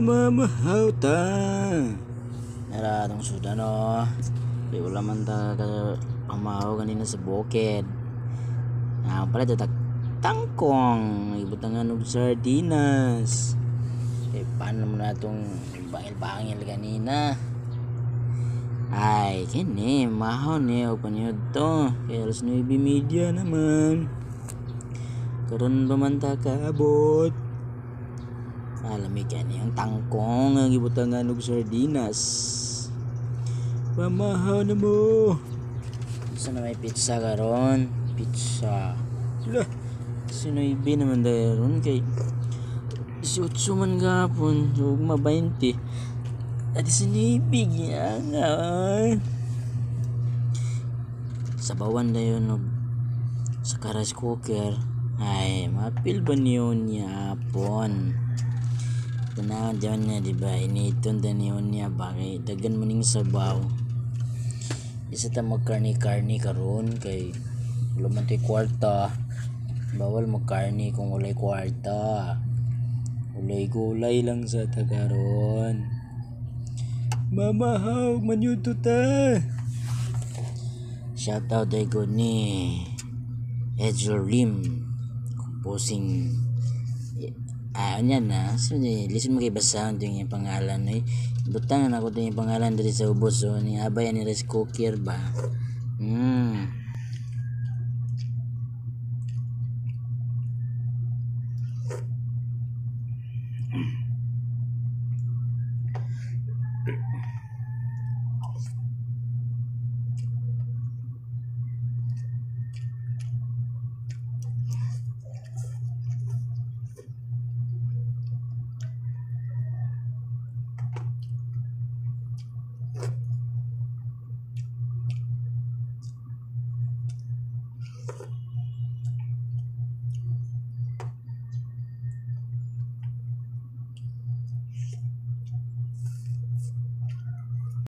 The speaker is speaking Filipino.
Mamahaw ta. Naratong suda no. Di wala man ta pamahaw kanina sa bukid. Pala tatak tangkong. Ibutangan og sardinas. Paano mo na itong bangil-bangil kanina? Ay, kini mahaw ni o paniod to. Kaya alas 9:30 naman. Karon ba man ta kaabot? Alamig yan yung tangkong ang ibutangan og sardinas. Pamahaw na mo. Gusto na may pizza karon? Pizza. Lah, sinoybi naman dayon kay 18 man gapon, ug 20. At sinibig yan nga. Sabawan dayon og sa rice cooker. Ay, mapil ba niyo niya pon? Tanawan dyan niya, diba? Initon da niyo niya. Bakit? Dagan mo ning sabaw. Isa ta magkarni-karni karon kay wala man tayo kwarta. Bawal magkarni kung walay kwarta. Gulay-gulay lang sa tagaron. Mamahaw, manyuto ta. Shoutout day ko ni Edger Lim. Composing yan na. So, listen mo kay basahan ito yung pangalan. Butangan ako ito yung pangalan dito sa ubos. So, ni abay ni rice cooker ba?